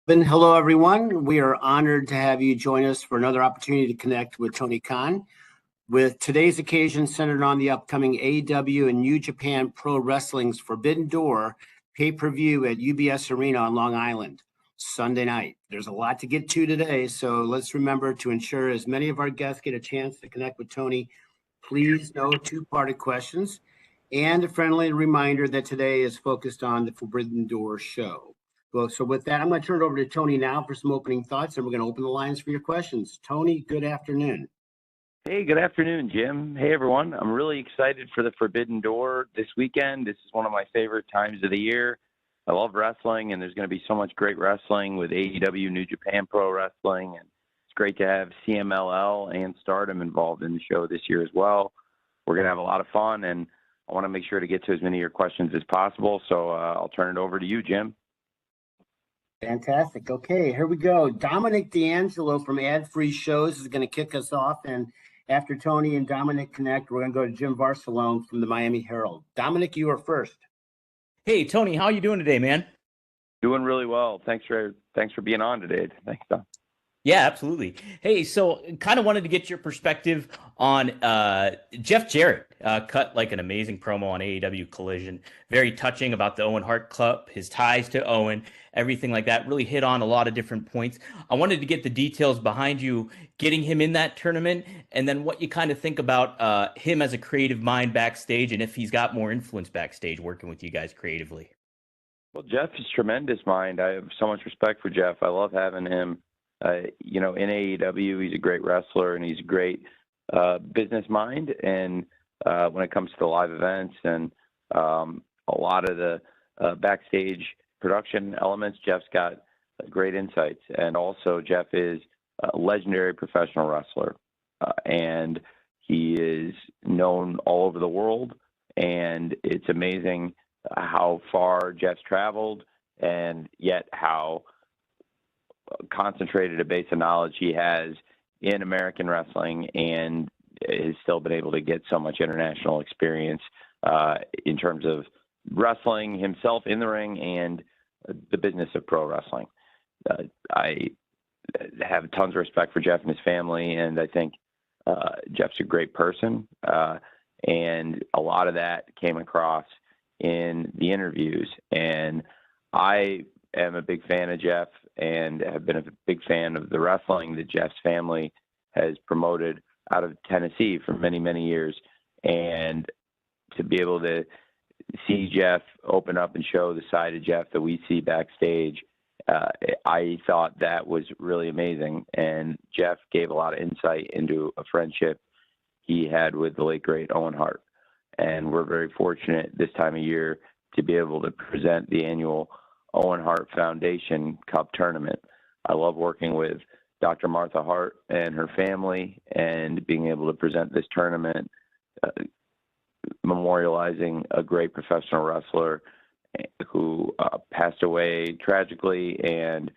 Hello, everyone. We are honored to have you join us for another opportunity to connect with Tony Khan. With today's occasion centered on the upcoming AEW and New Japan Pro Wrestling's Forbidden Door pay-per-view at UBS Arena on Long Island, Sunday night. There's a lot to get to today, so let's remember to ensure as many of our guests get a chance to connect with Tony. Please no two-parted questions, and a friendly reminder that today is focused on the Forbidden Door show. Well, so with that, I'm going to turn it over to Tony now for some opening thoughts, and we're going to open the lines for your questions. Tony, good afternoon. Hey, good afternoon, Jim. Hey, everyone. I'm really excited for the Forbidden Door this weekend. This is one of my favorite times of the year. I love wrestling, and there's going to be so much great wrestling with AEW New Japan Pro Wrestling, and it's great to have CMLL and Stardom involved in the show this year as well. We're going to have a lot of fun, and I want to make sure to get to as many of your questions as possible, so I'll turn it over to you, Jim. Fantastic. Okay, here we go. Dominic D'Angelo from Ad Free Shows is going to kick us off, and after Tony and Dominic connect, we're going to go to Jim Barcelone from the Miami Herald. Dominic, you are first. Hey, Tony, how are you doing today, man? Doing really well. Thanks for being on today. Thanks, Dom. Yeah, absolutely. Hey, so kind of wanted to get your perspective on Jeff Jarrett. Cut like an amazing promo on AEW Collision. Very touching about the Owen Hart Club, his ties to Owen, everything like that. Really hit on a lot of different points. I wanted to get the details behind you getting him in that tournament, and then what you kind of think about him as a creative mind backstage, and if he's got more influence backstage working with you guys creatively. Well, Jeff is tremendous mind. I have so much respect for Jeff. I love having him. In AEW, he's a great wrestler and he's a great business mind. And when it comes to the live events and a lot of the backstage production elements, Jeff's got great insights. And also, Jeff is a legendary professional wrestler, and he is known all over the world. And it's amazing how far Jeff's traveled, and yet how concentrated a base of knowledge he has in American wrestling, and has still been able to get so much international experience in terms of wrestling himself in the ring and the business of pro wrestling. I have tons of respect for Jeff and his family, and I think Jeff's a great person, and a lot of that came across in the interviews. And I am a big fan of Jeff and have been a big fan of the wrestling that Jeff's family has promoted out of Tennessee for many, many years. And to be able to see Jeff open up and show the side of Jeff that we see backstage, I thought that was really amazing. And Jeff gave a lot of insight into a friendship he had with the late, great Owen Hart. And we're very fortunate this time of year to be able to present the annual Owen Hart Foundation Cup tournament. I love working with Dr. Martha Hart and her family, and being able to present this tournament, memorializing a great professional wrestler who passed away tragically, and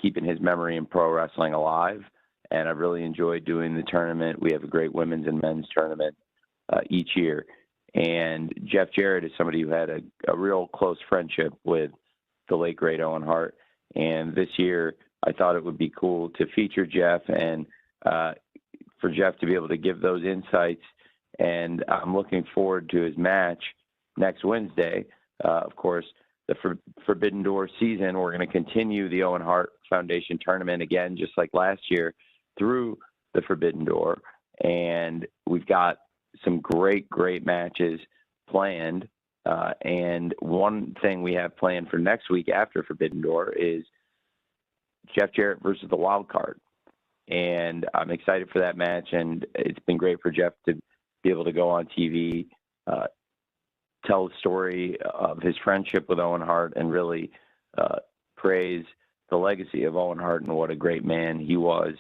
keeping his memory in pro wrestling alive. And I've really enjoyed doing the tournament. We have a great women's and men's tournament each year. And Jeff Jarrett is somebody who had a real close friendship with the late, great Owen Hart. And this year, I thought it would be cool to feature Jeff, and for Jeff to be able to give those insights. And I'm looking forward to his match next Wednesday. Of course, the Forbidden Door season, we're going to continue the Owen Hart Foundation tournament again, just like last year, through the Forbidden Door. And we've got some great, great matches planned. And one thing we have planned for next week after Forbidden Door is Jeff Jarrett versus the Wild Card. And I'm excited for that match. And it's been great for Jeff to be able to go on TV, tell the story of his friendship with Owen Hart, and really praise the legacy of Owen Hart and what a great man he was.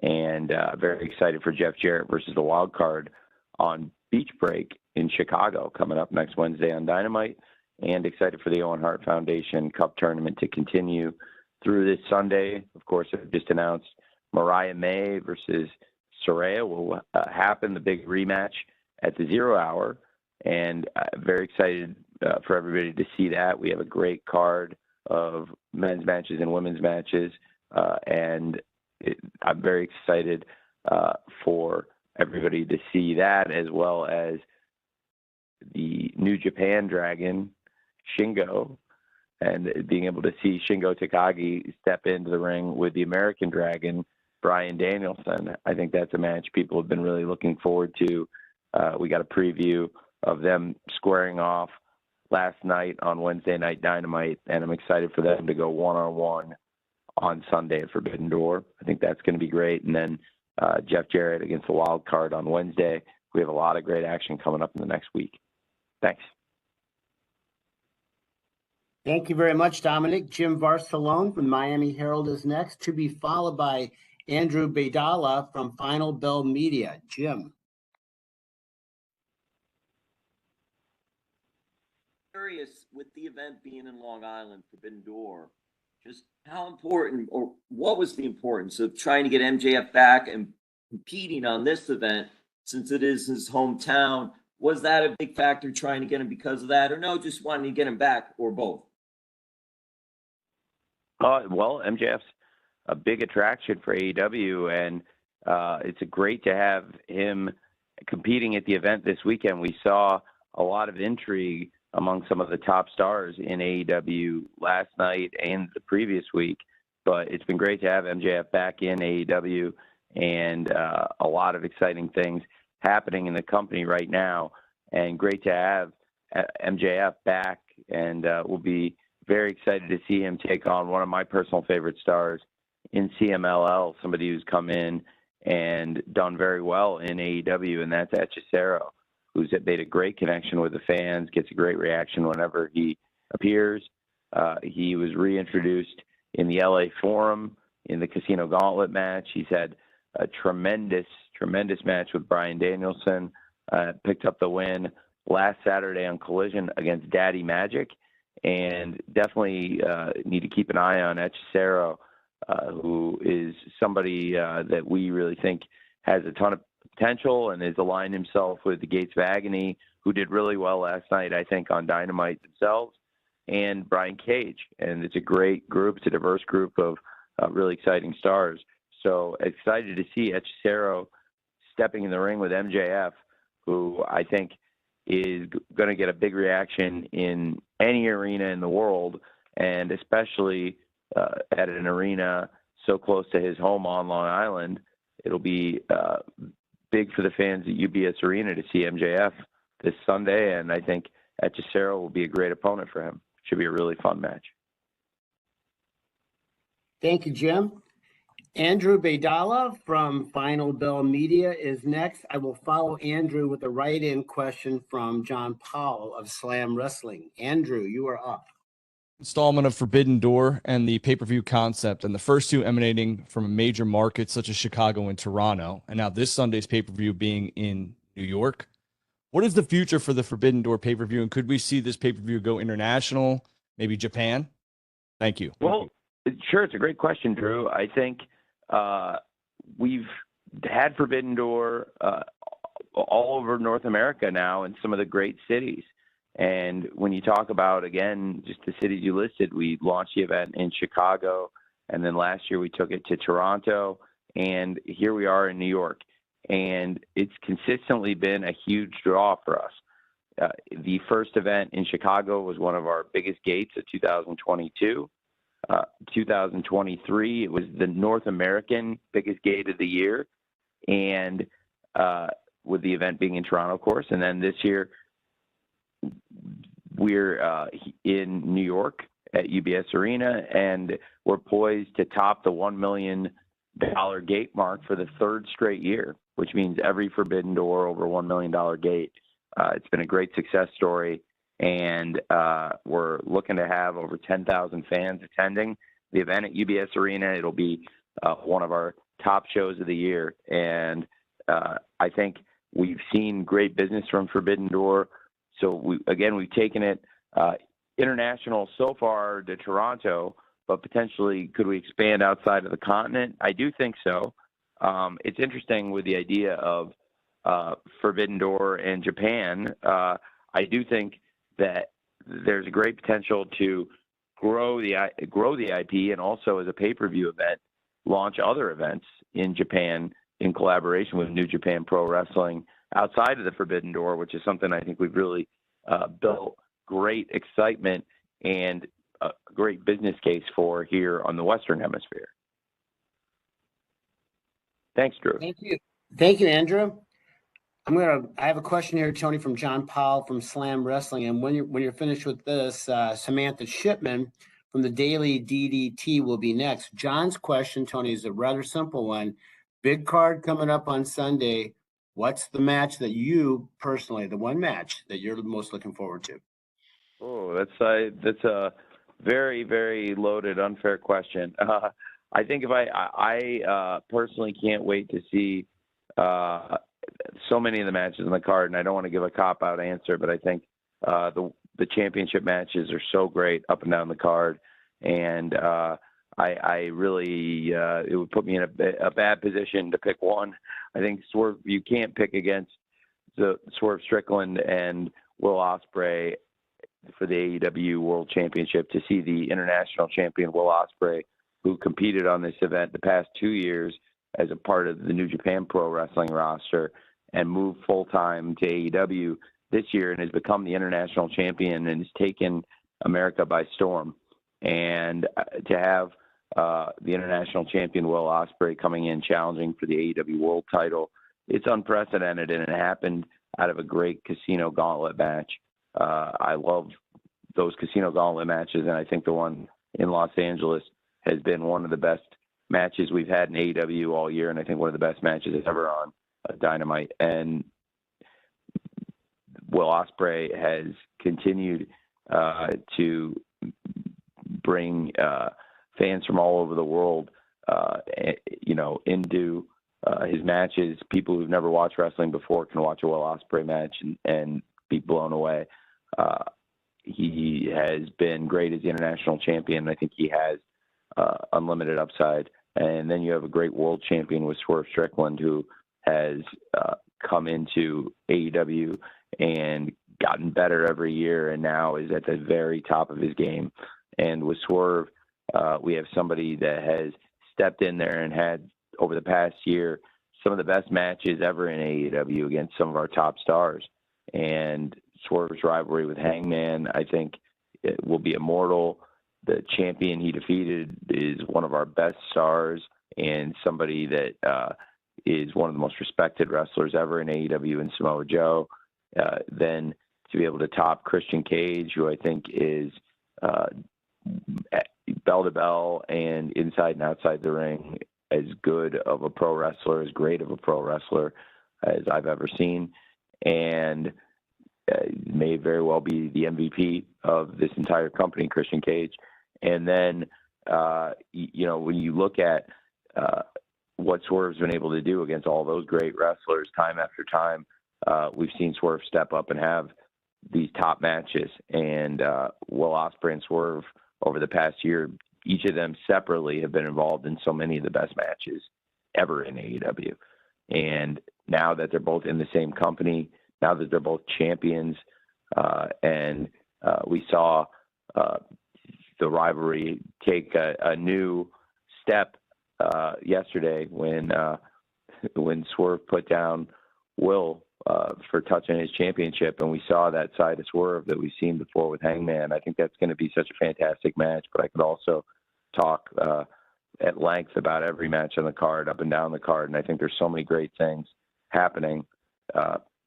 And very excited for Jeff Jarrett versus the Wild Card on Beach Break in Chicago coming up next Wednesday on Dynamite, and excited for the Owen Hart Foundation Cup tournament to continue through this Sunday. Of course, I've just announced Mariah May versus Saraya will happen, the big rematch at the 0 hour, and very excited for everybody to see that. We have a great card of men's matches and women's matches. I'm very excited for everybody to see that, as well as the New Japan Dragon, Shingo, and being able to see Shingo Takagi step into the ring with the American Dragon, Bryan Danielson. I think that's a match people have been really looking forward to. We got a preview of them squaring off last night on Wednesday Night Dynamite, and I'm excited for them to go one-on-one on Sunday at Forbidden Door. I think that's going to be great. And then Jeff Jarrett against the Wild Card on Wednesday. We have a lot of great action coming up in the next week. Thanks. Thank you very much, Dominic. Jim Barcelone from Miami Herald is next, to be followed by Andrew Baydala from Final Bell Media. Jim. Curious, with the event being in Long Island, Forbidden Door, just how important, or what was the importance of trying to get MJF back and competing on this event, since it is his hometown? Was that a big factor trying to get him because of that, or no, just wanting to get him back, or both? Well, MJF's a big attraction for AEW, and it's great to have him competing at the event this weekend. We saw a lot of intrigue among some of the top stars in AEW last night and the previous week, but it's been great to have MJF back in AEW, and a lot of exciting things happening in the company right now, and great to have MJF back, and we'll be very excited to see him take on one of my personal favorite stars in CMLL, somebody who's come in and done very well in AEW, and that's Hechicero, who's made a great connection with the fans, gets a great reaction whenever he appears. He was reintroduced in the LA Forum in the Casino Gauntlet match. He's had a tremendous match with Bryan Danielson, picked up the win last Saturday on Collision against Daddy Magic, and definitely need to keep an eye on Hechicero, who is somebody that we really think has a ton of potential and has aligned himself with the Gates of Agony, who did really well last night, I think, on Dynamite themselves, and Brian Cage. And it's a great group. It's a diverse group of really exciting stars. So excited to see Hechicero stepping in the ring with MJF, who I think is going to get a big reaction in any arena in the world, and especially at an arena so close to his home on Long Island. It'll be big for the fans at UBS Arena to see MJF this Sunday, and I think Hechicero will be a great opponent for him. Should be a really fun match. Thank you, Jim. Andrew Baydala from Final Bell Media is next. I will follow Andrew with a write-in question from John Powell of Slam Wrestling. Andrew, you are up. Installment of Forbidden Door and the pay-per-view concept, and the first two emanating from a major market such as Chicago and Toronto, and now this Sunday's pay-per-view being in New York. What is the future for the Forbidden Door pay-per-view, and could we see this pay-per-view go international, maybe Japan? Thank you. Well, sure, it's a great question, Drew. I think we've had Forbidden Door all over North America now in some of the great cities. And when you talk about, again, just the cities you listed, we launched the event in Chicago, and then last year we took it to Toronto, and here we are in New York. And it's consistently been a huge draw for us. The first event in Chicago was one of our biggest gates of 2022. 2023, it was the North American biggest gate of the year, and with the event being in Toronto, of course. And then this year, we're in New York at UBS Arena, and we're poised to top the $1 million gate mark for the third straight year, which means every Forbidden Door over $1 million gate. It's been a great success story, and we're looking to have over 10,000 fans attending the event at UBS Arena. It'll be one of our top shows of the year, and I think we've seen great business from Forbidden Door. So we've taken it international so far to Toronto, but potentially could we expand outside of the continent? I do think so. It's interesting with the idea of Forbidden Door in Japan. I do think that there's a great potential to grow the IP, and also as a pay-per-view event, launch other events in Japan in collaboration with New Japan Pro Wrestling outside of the Forbidden Door, which is something I think we've really built great excitement and a great business case for here on the Western Hemisphere. Thanks, Drew. Thank you. Thank you, Andrew. I have a question here, Tony, from John Powell from Slam Wrestling. And when you're finished with this, Samantha Shipman from the Daily DDT will be next. John's question, Tony, is a rather simple one. Big card coming up on Sunday. What's the match that you personally, the one match that you're most looking forward to? Oh, that's a very, very loaded, unfair question. I think if I personally can't wait to see so many of the matches on the card, and I don't want to give a cop-out answer, but I think the championship matches are so great up and down the card, and I really it would put me in a bad position to pick one. I think Swerve, you can't pick against the Swerve Strickland and Will Ospreay for the AEW World Championship, to see the international champion Will Ospreay, who competed on this event the past 2 years as a part of the New Japan Pro Wrestling roster, and moved full-time to AEW this year and has become the international champion and has taken America by storm. And to have the international champion Will Ospreay coming in challenging for the AEW World title, it's unprecedented, and it happened out of a great Casino Gauntlet match. I love those Casino Gauntlet matches, and I think the one in Los Angeles has been one of the best matches we've had in AEW all year, and I think one of the best matches ever on Dynamite. And Will Ospreay has continued to bring fans from all over the world, into his matches. People who've never watched wrestling before can watch a Will Ospreay match and be blown away. He has been great as the international champion. I think he has unlimited upside. And then you have a great world champion with Swerve Strickland, who has come into AEW and gotten better every year, and now is at the very top of his game. And with Swerve, we have somebody that has stepped in there and had, over the past year, some of the best matches ever in AEW against some of our top stars. And Swerve's rivalry with Hangman, I think, it will be immortal. The champion he defeated is one of our best stars and somebody that is one of the most respected wrestlers ever in AEW, and Samoa Joe. Then to be able to top Christian Cage, who I think is bell to bell and inside and outside the ring as good of a pro wrestler, as great of a pro wrestler as I've ever seen, and may very well be the MVP of this entire company, Christian Cage. And then, when you look at what Swerve's been able to do against all those great wrestlers time after time, we've seen Swerve step up and have these top matches. And Will Ospreay and Swerve over the past year, each of them separately have been involved in so many of the best matches ever in AEW. And now that they're both in the same company, now that they're both champions, and we saw the rivalry take a new step yesterday when Swerve put down Will for touching his championship, and we saw that side of Swerve that we've seen before with Hangman. I think that's going to be such a fantastic match, but I could also talk at length about every match on the card, up and down the card, and I think there's so many great things happening,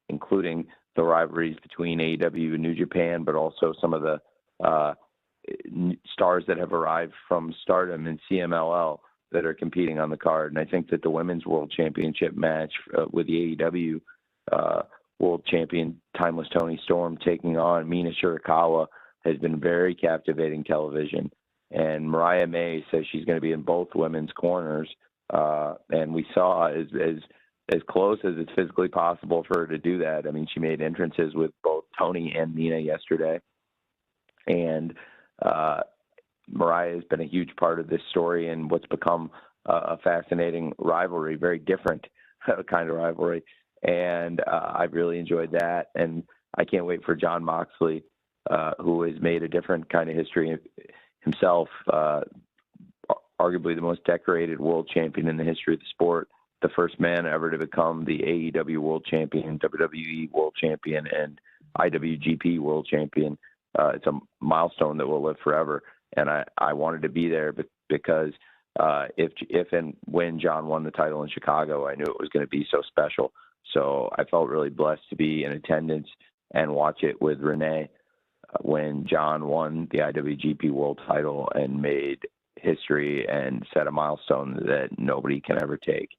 including the rivalries between AEW and New Japan, but also some of the stars that have arrived from Stardom and CMLL that are competing on the card. And I think that the Women's World Championship match with the AEW World Champion Timeless Toni Storm taking on Mina Shirakawa has been very captivating television. And Mariah May says she's going to be in both women's corners. And we saw as close as it's physically possible for her to do that. I mean, she made entrances with both Toni and Mina yesterday. And Mariah has been a huge part of this story and what's become a fascinating rivalry, very different kind of rivalry. And I've really enjoyed that. And I can't wait for Jon Moxley, who has made a different kind of history himself, arguably the most decorated world champion in the history of the sport, the first man ever to become the AEW world champion, WWE world champion, and IWGP world champion. It's a milestone that will live forever. And I wanted to be there because if and when John won the title in Chicago, I knew it was going to be so special. So I felt really blessed to be in attendance and watch it with Renee when John won the IWGP world title and made history and set a milestone that nobody can ever take.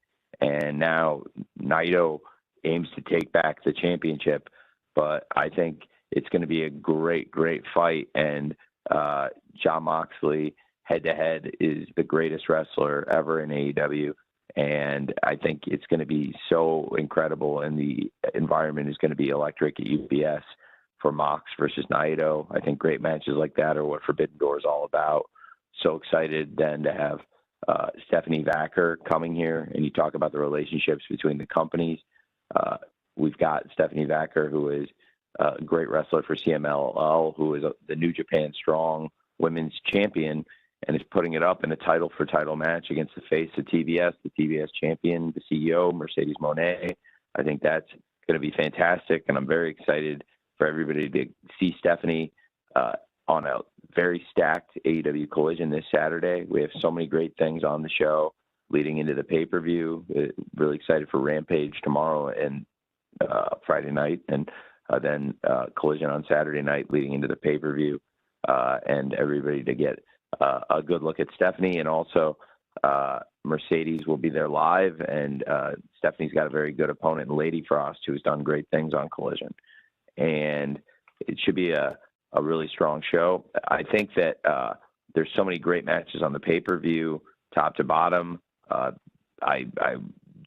And now Naito aims to take back the championship, but I think it's going to be a great, great fight. And Jon Moxley head-to-head is the greatest wrestler ever in AEW. And I think it's going to be so incredible, and the environment is going to be electric at UBS for Mox versus Naito. I think great matches like that are what Forbidden Door is all about. So excited then to have Stephanie Vacker coming here, and you talk about the relationships between the companies. We've got Stephanie Vacker, who is a great wrestler for CMLL, who is the New Japan Strong Women's Champion, and is putting it up in a title-for-title match against the face of TBS, the TBS champion, the CEO, Mercedes Moné. I think that's going to be fantastic, and I'm very excited for everybody to see Stephanie on a very stacked AEW Collision this Saturday. We have so many great things on the show leading into the pay-per-view. Really excited for Rampage tomorrow and Friday night, and then Collision on Saturday night leading into the pay-per-view, and everybody to get a good look at Stephanie. And also Mercedes will be there live, and Stephanie's got a very good opponent in Lady Frost, who's done great things on Collision. And it should be a really strong show. I think that there's so many great matches on the pay-per-view, top to bottom. I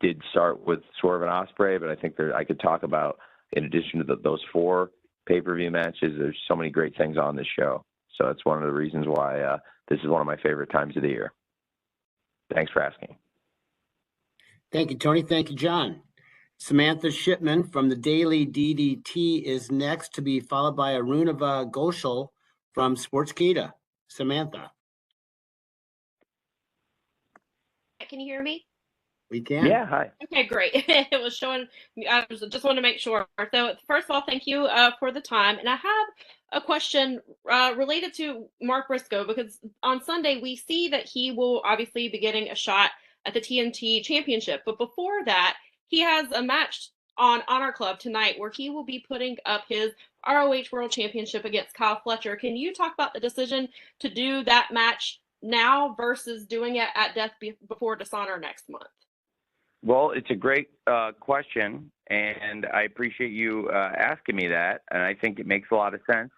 did start with Swerve and Ospreay, but I think I could talk about, in addition to those 4 pay-per-view matches, there's so many great things on this show. So that's one of the reasons why this is one of my favorite times of the year. Thanks for asking. Thank you, Tony. Thank you, John. Samantha Shipman from the Daily DDT is next, to be followed by Arunava Ghoshal from Sportskeeda. Samantha. Can you hear me? We can. Yeah, hi. Okay, great. It was showing. I just wanted to make sure. So, first of all, thank you for the time. And I have a question related to Mark Briscoe, because on Sunday we see that he will obviously be getting a shot at the TNT Championship. But before that, he has a match on Honor Club tonight where he will be putting up his ROH World Championship against Kyle Fletcher. Can you talk about the decision to do that match now versus doing it at Death Before Dishonor next month? Well, it's a great question, and I appreciate you asking me that, and I think it makes a lot of sense.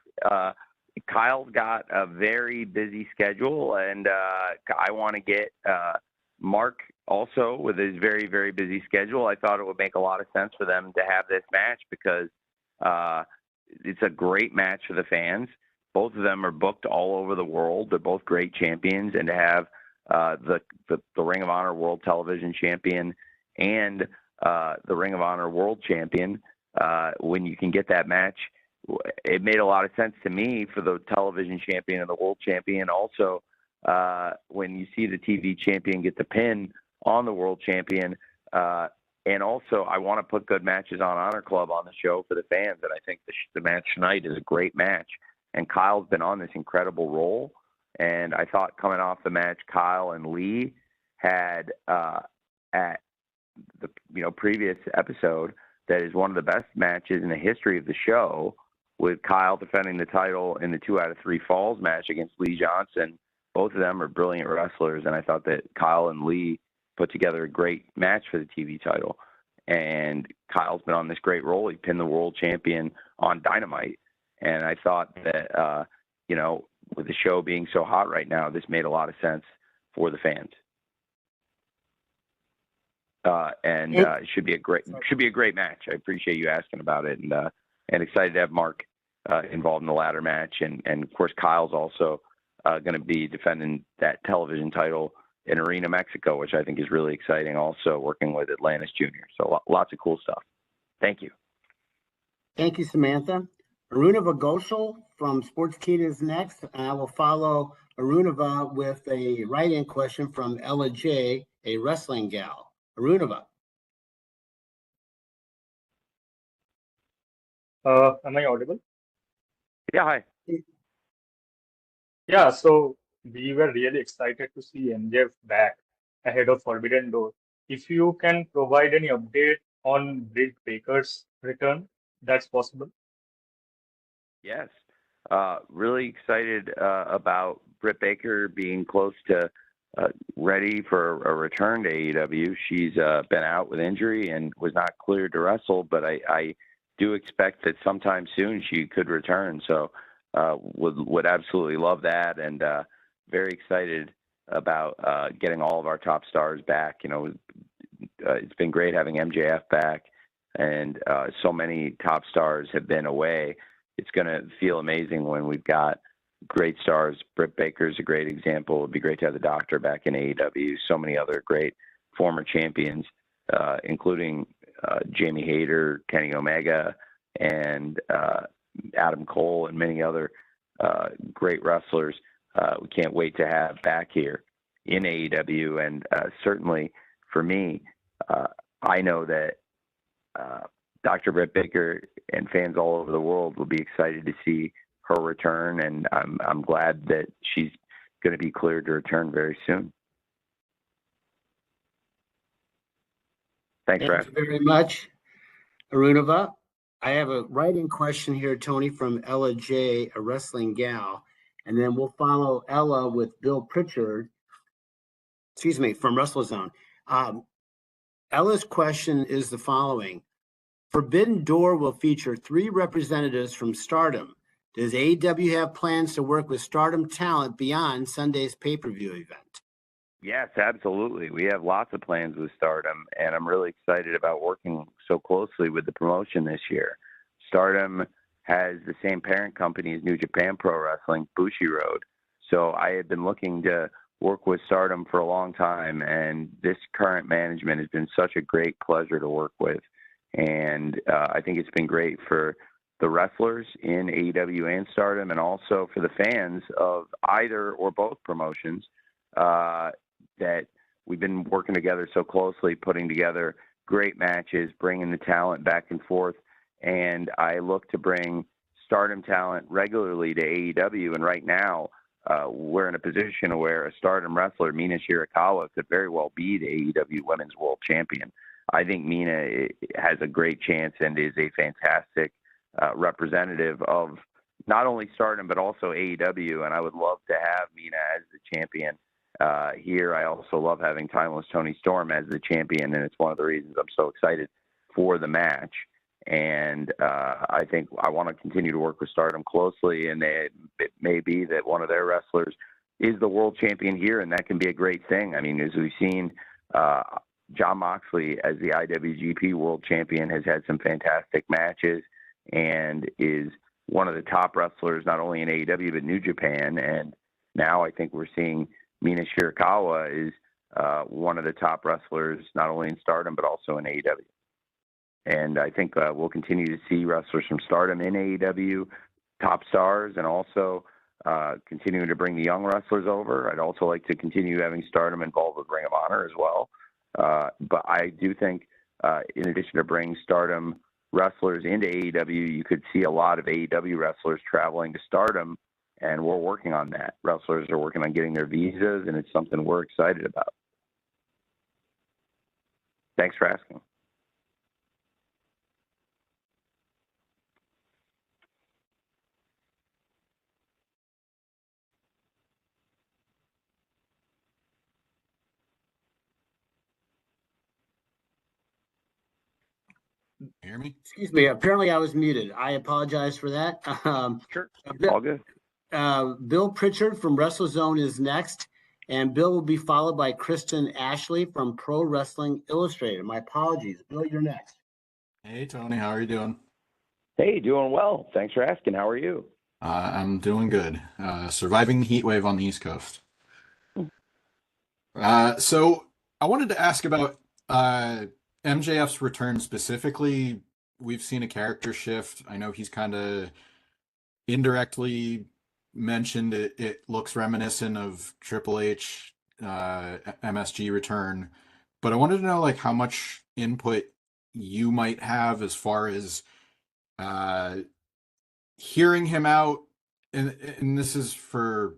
Kyle's got a very busy schedule, and I want to get Mark also with his very, very busy schedule. I thought it would make a lot of sense for them to have this match because it's a great match for the fans. Both of them are booked all over the world. They're both great champions, and to have the Ring of Honor World Television Champion and the Ring of Honor World Champion, when you can get that match, it made a lot of sense to me for the television champion and the world champion. Also, when you see the TV champion get the pin on the world champion, and also I want to put good matches on Honor Club on the show for the fans, and I think the match tonight is a great match. And Kyle's been on this incredible role, and I thought coming off the match Kyle and Lee had at the previous episode, that is one of the best matches in the history of the show, with Kyle defending the title in the 2 out of 3 falls match against Lee Johnson. Both of them are brilliant wrestlers, and I thought that Kyle and Lee put together a great match for the TV title. And Kyle's been on this great role. He pinned the world champion on Dynamite, and I thought that with the show being so hot right now, this made a lot of sense for the fans. It should be a great match. I appreciate you asking about it, and excited to have Mark involved in the ladder match, and of course Kyle's also going to be defending that television title in Arena Mexico, which I think is really exciting. Also working with Atlantis Jr. So lots of cool stuff. Thank you. Thank you, Samantha. Arunava Ghoshal from Sportskeeda is next, and I will follow Arunava with a write-in question from Ella J, a wrestling gal. Arunava. Am I audible? Yeah, hi. Yeah, so we were really excited to see MJF back ahead of Forbidden Door. If you can provide any update on Britt Baker's return, that's possible. Yes. Really excited about Britt Baker being close to ready for a return to AEW. She's been out with injury and was not cleared to wrestle, but I do expect that sometime soon she could return. So would absolutely love that, and very excited about getting all of our top stars back. You know, it's been great having MJF back, and so many top stars have been away. It's going to feel amazing when we've got great stars. Britt Baker's a great example. It'd be great to have the Doctor back in AEW. So many other great former champions, including Jamie Hayter, Kenny Omega, and Adam Cole, and many other great wrestlers. We can't wait to have back here in AEW. And certainly for me, I know that Dr. Britt Baker and fans all over the world will be excited to see her return, and I'm glad that she's going to be cleared to return very soon. Thanks, Thank you very much, Arunava. I have a writing question here, Tony, from Ella J, a wrestling gal, and then we'll follow Ella with Bill Pritchard, from WrestleZone. Ella's question is the following. Forbidden Door will feature 3 representatives from Stardom. Does AEW have plans to work with Stardom talent beyond Sunday's pay-per-view event? Yes, absolutely. We have lots of plans with Stardom, and I'm really excited about working so closely with the promotion this year. Stardom has the same parent company as New Japan Pro Wrestling, Bushiroad. So I had been looking to work with Stardom for a long time, and this current management has been such a great pleasure to work with. And I think it's been great for the wrestlers in AEW and Stardom, and also for the fans of either or both promotions, that we've been working together so closely, putting together great matches, bringing the talent back and forth. And I look to bring Stardom talent regularly to AEW. And right now, we're in a position where a Stardom wrestler, Mina Shirakawa, could very well be the AEW Women's World Champion. I think Mina has a great chance and is a fantastic representative of not only Stardom but also AEW, and I would love to have Mina as the champion here. I also love having Timeless Tony Storm as the champion, and it's one of the reasons I'm so excited for the match. And I think I want to continue to work with Stardom closely, and it may be that one of their wrestlers is the world champion here, and that can be a great thing. I mean, as we've seen, Jon Moxley as the IWGP World Champion has had some fantastic matches and is one of the top wrestlers not only in AEW but New Japan. And now I think we're seeing Mina Shirakawa is one of the top wrestlers not only in Stardom but also in AEW. And I think we'll continue to see wrestlers from Stardom in AEW, top stars, and also continuing to bring the young wrestlers over. I'd also like to continue having Stardom involved with Ring of Honor as well. But I do think, in addition to bringing Stardom wrestlers into AEW, you could see a lot of AEW wrestlers traveling to Stardom, and we're working on that. Wrestlers are working on getting their visas, and it's something we're excited about. Thanks for asking. Hear me? Excuse me. Apparently, I was muted. I apologize for that. Sure. Bill, All good. Bill Pritchard from WrestleZone is next, and Bill will be followed by Kristen Ashley from Pro Wrestling Illustrated. My apologies. Bill, you're next. Hey, Tony. How are you doing? Hey, doing well. Thanks for asking. How are you? I'm doing good. Surviving the heat wave on the East Coast. So I wanted to ask about MJF's return specifically. We've seen a character shift. I know he's kind of indirectly mentioned it looks reminiscent of Triple H MSG return, but I wanted to know like how much input you might have as far as hearing him out, and this is for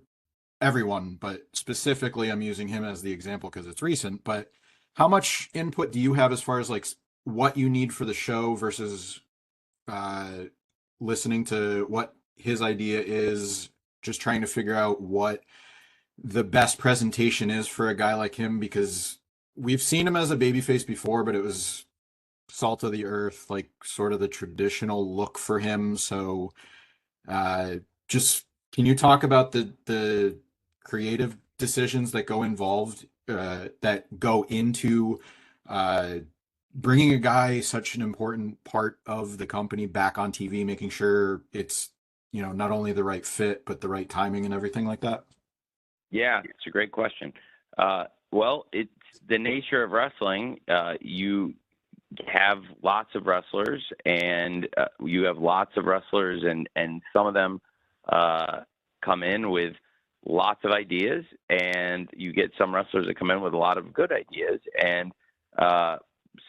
everyone, but specifically I'm using him as the example because it's recent, but how much input do you have as far as like what you need for the show versus listening to what his idea is, just trying to figure out what the best presentation is for a guy like him, because we've seen him as a babyface before, but it was salt of the earth, like sort of the traditional look for him. So just can you talk about the creative decisions that go involved that go into bringing a guy such an important part of the company back on TV, making sure it's, you know, not only the right fit but the right timing and everything like that? Yeah, it's a great question. Well, it's the nature of wrestling. You have lots of wrestlers, and you have lots of wrestlers, and some of them come in with lots of ideas, and you get some wrestlers that come in with a lot of good ideas. And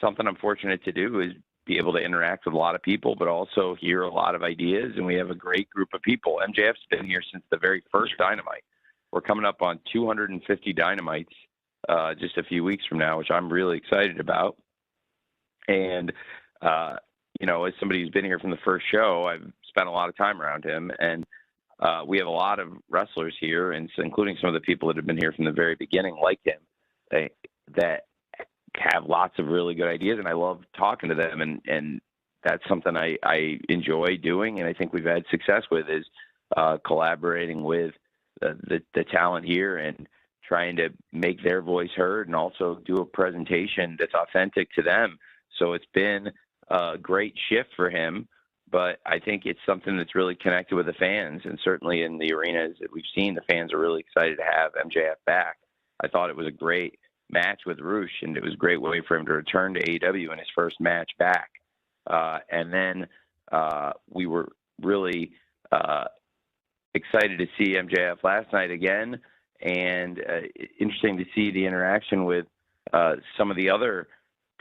something I'm fortunate to do is be able to interact with a lot of people, but also hear a lot of ideas. And we have a great group of people. MJF's been here since the very first Dynamite. We're coming up on 250 Dynamites just a few weeks from now, which I'm really excited about. And, you know, as somebody who's been here from the first show, I've spent a lot of time around him. And we have a lot of wrestlers here, and including some of the people that have been here from the very beginning, like him, that have lots of really good ideas. And I love talking to them. And that's something I enjoy doing. And I think we've had success with is collaborating with the talent here and trying to make their voice heard and also do a presentation that's authentic to them. So it's been a great shift for him, but I think it's something that's really connected with the fans. And certainly in the arenas that we've seen, the fans are really excited to have MJF back. I thought it was a great match with Roosh, and it was a great way for him to return to AEW in his first match back. And then we were really excited to see MJF last night again, and interesting to see the interaction with some of the other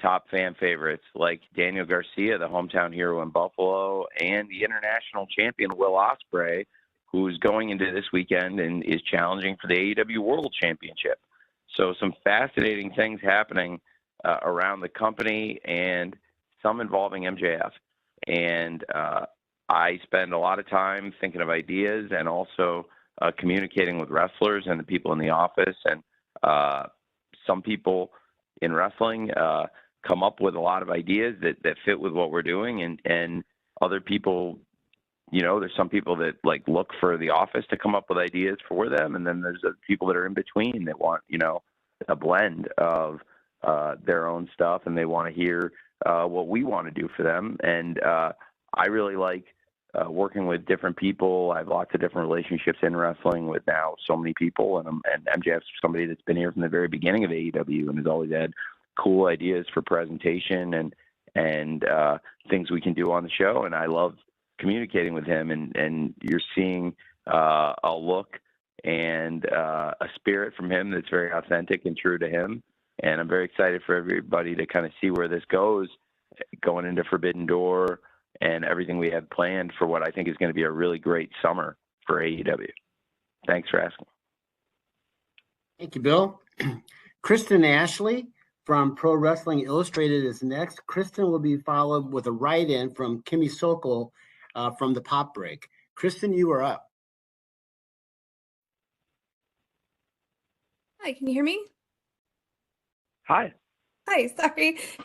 top fan favorites like Daniel Garcia, the hometown hero in Buffalo, and the international champion Will Ospreay, who's going into this weekend and is challenging for the AEW World Championship. So some fascinating things happening around the company, and some involving MJF. And I spend a lot of time thinking of ideas and also communicating with wrestlers and the people in the office. And some people in wrestling come up with a lot of ideas that fit with what we're doing. And other people, you know, there's some people that like look for the office to come up with ideas for them. And then there's people that are in between that want, you know, a blend of their own stuff, and they want to hear what we want to do for them. And I really like working with different people. I have lots of different relationships in wrestling with now so many people, and MJF's somebody that's been here from the very beginning of AEW and has always had cool ideas for presentation and things we can do on the show. And I love communicating with him, and you're seeing a look and a spirit from him that's very authentic and true to him. And I'm very excited for everybody to kind of see where this goes going into Forbidden Door and everything we have planned for what I think is going to be a really great summer for AEW. Thanks for asking. Thank you, Bill. Kristen Ashley from Pro Wrestling Illustrated is next. Kristen will be followed with a write-in from Kimmy Sokol from the Pop Break. Kristen, you are up. Hi, can you hear me? Hi. Hi,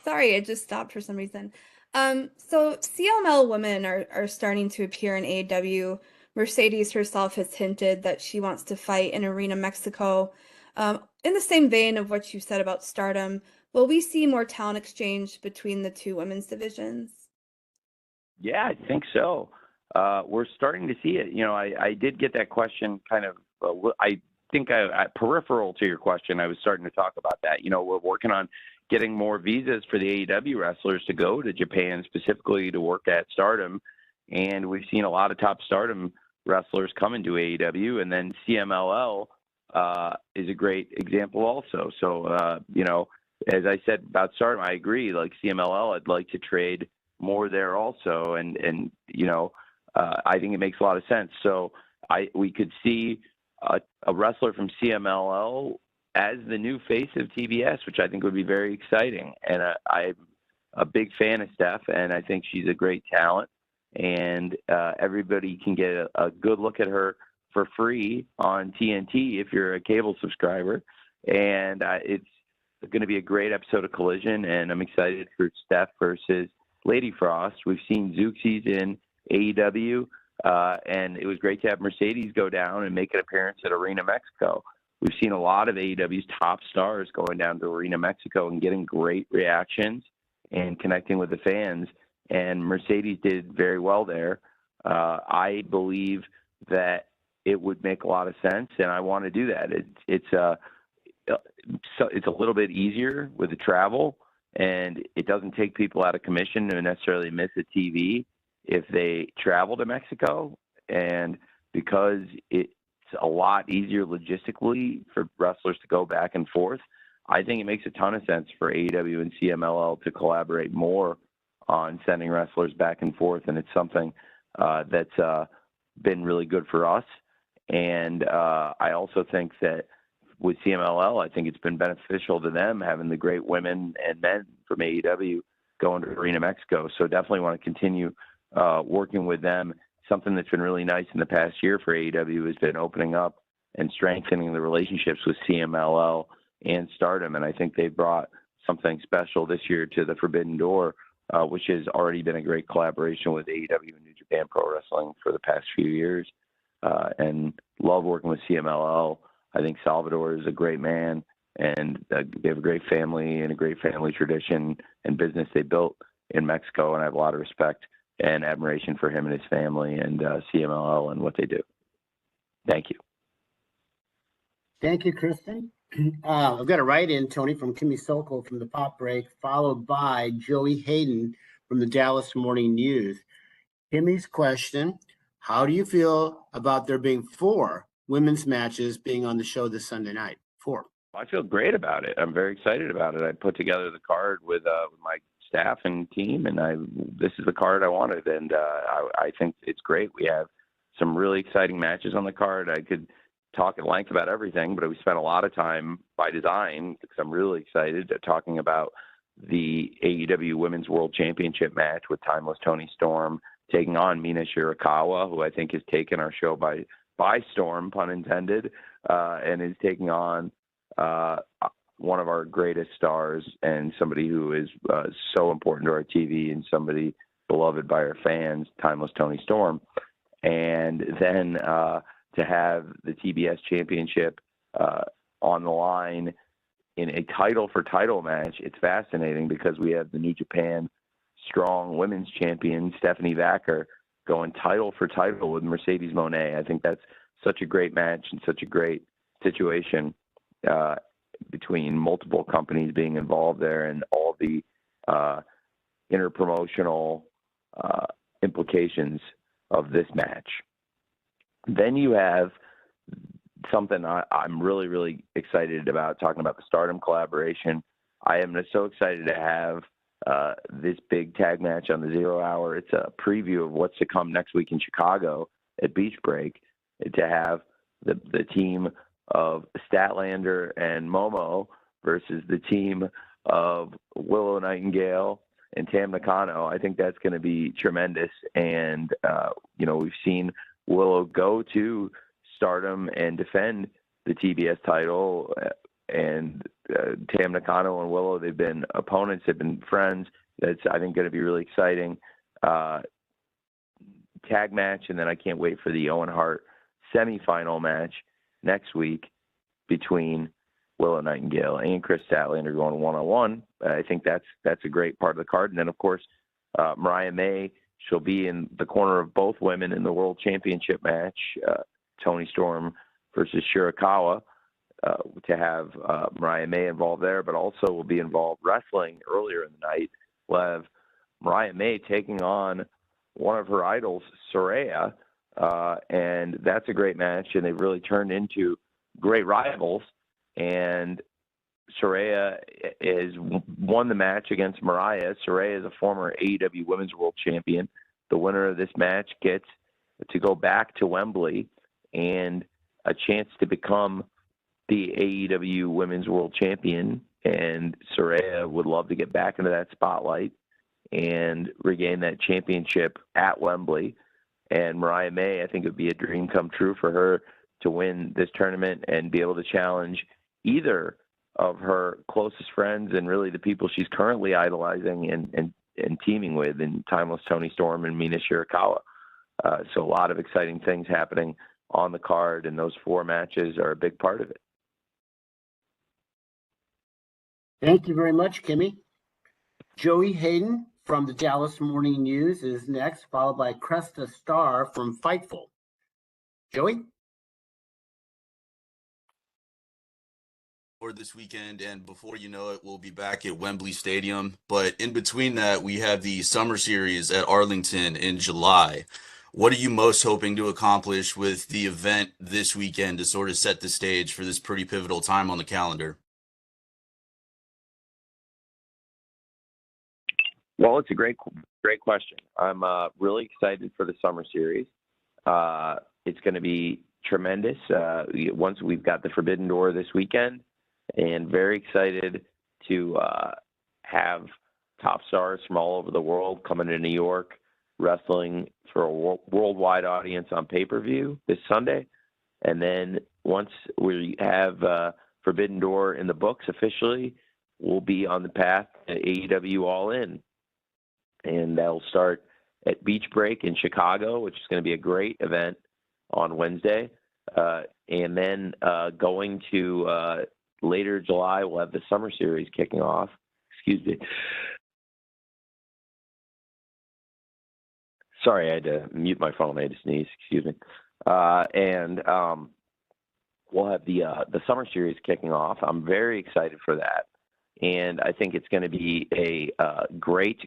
sorry, it just stopped for some reason. So CML women are starting to appear in AEW. Mercedes herself has hinted that she wants to fight in Arena Mexico. In the same vein of what you said about Stardom, will we see more talent exchange between the two women's divisions? Yeah, I think so. We're starting to see it. You know, I did get that question kind of, I think peripheral to your question, I was starting to talk about that. You know, we're working on getting more visas for the AEW wrestlers to go to Japan specifically to work at Stardom. And we've seen a lot of top Stardom wrestlers coming to AEW, and then CMLL is a great example also. So, you know, as I said about Stardom, I agree. Like CMLL, I'd like to trade more there also, and you know, I think it makes a lot of sense. So we could see a wrestler from CMLL as the new face of TBS, which I think would be very exciting. And I'm a big fan of Steph, and I think she's a great talent. And everybody can get a good look at her for free on TNT if you're a cable subscriber. And it's going to be a great episode of Collision, and I'm excited for Steph versus Lady Frost. We've seen Zooxies in AEW, and it was great to have Mercedes go down and make an appearance at Arena Mexico. We've seen a lot of AEW's top stars going down to Arena Mexico and getting great reactions and connecting with the fans, and Mercedes did very well there. I believe that it would make a lot of sense, and I want to do that. It's a little bit easier with the travel, and it doesn't take people out of commission to necessarily miss a TV if they travel to Mexico. And because it's a lot easier logistically for wrestlers to go back and forth, I think it makes a ton of sense for AEW and CMLL to collaborate more on sending wrestlers back and forth. And it's something that's been really good for us. And I also think that with CMLL, I think it's been beneficial to them having the great women and men from AEW going to Arena Mexico. So definitely want to continue working with them. Something that's been really nice in the past year for AEW has been opening up and strengthening the relationships with CMLL and Stardom. And I think they brought something special this year to the Forbidden Door, which has already been a great collaboration with AEW and New Japan Pro Wrestling for the past few years. And love working with CMLL. I think Salvador is a great man, and they have a great family and a great family tradition and business they built in Mexico. And I have a lot of respect and admiration for him and his family and CMLL and what they do. Thank you. Thank you, Kristen. I've got a write-in, Tony, from Kimmy Sokol from the Pop Break, followed by Joey Hayden from the Dallas Morning News. Kimmy's question: how do you feel about there being 4 women's matches being on the show this Sunday night? 4. I feel great about it. I'm very excited about it. I put together the card with my staff and team, and this is the card I wanted, and I think it's great. We have some really exciting matches on the card. I could talk at length about everything, but we spent a lot of time by design because I'm really excited talking about the AEW Women's World Championship match with Timeless Toni Storm taking on Mina Shirakawa, who I think has taken our show by storm, pun intended, and is taking on one of our greatest stars and somebody who is so important to our TV and somebody beloved by our fans, Timeless Toni Storm. And then to have the TBS Championship on the line in a title-for-title match, it's fascinating because we have the New Japan Strong Women's Champion, Stephanie Vacker, going title for title with Mercedes Moné. I think that's such a great match and such a great situation between multiple companies being involved there and all the interpromotional implications of this match. Then you have something I'm really, really excited about, talking about the Stardom collaboration. I am so excited to have this big tag match on the 0 Hour. It's a preview of what's to come next week in Chicago at Beach Break, to have the team of Statlander and Momo versus the team of Willow Nightingale and Tam Nakano. I think that's going to be tremendous. And, we've seen Willow go to Stardom and defend the TBS title, and Tam Nakano and Willow, they've been opponents, they've been friends. That's, I think, going to be really exciting. Tag match, and then I can't wait for the Owen Hart semifinal match next week between Willow Nightingale and Chris Statlander going one-on-one. I think that's a great part of the card. And then, of course, Mariah May, she'll be in the corner of both women in the World Championship match, Toni Storm versus Shirakawa, to have Mariah May involved there, but also will be involved wrestling earlier in the night. We'll have Mariah May taking on one of her idols, Saraya, and that's a great match, and they've really turned into great rivals. And Saraya has won the match against Mariah. Saraya is a former AEW Women's World Champion. The winner of this match gets to go back to Wembley and a chance to become the AEW Women's World Champion. And Saraya would love to get back into that spotlight and regain that championship at Wembley. And Mariah May, I think it would be a dream come true for her to win this tournament and be able to challenge either of her closest friends and really the people she's currently idolizing and teaming with in Timeless Toni Storm and Mina Shirakawa. So a lot of exciting things happening on the card, and those 4 matches are a big part of it. Thank you very much, Kimmy. Joey Hayden from the Dallas Morning News is next, followed by Cresta Starr from Fightful. Joey? For this weekend, and before you know it, we'll be back at Wembley Stadium. But in between that, we have the Summer Series at Arlington in July. What are you most hoping to accomplish with the event this weekend to sort of set the stage for this pretty pivotal time on the calendar? Well, it's a great question. I'm really excited for the Summer Series. It's going to be tremendous. Once we've got the Forbidden Door this weekend, and very excited to have top stars from all over the world coming to New York, wrestling for a worldwide audience on pay-per-view this Sunday. And then once we have Forbidden Door in the books officially, we'll be on the path to AEW All In. And that'll start at Beach Break in Chicago, which is going to be a great event on Wednesday. And then going to later July, we'll have the Summer Series kicking off. Excuse me. Sorry, I had to mute my phone. I had to sneeze. Excuse me. And we'll have the Summer Series kicking off. I'm very excited for that. And I think it's going to be a great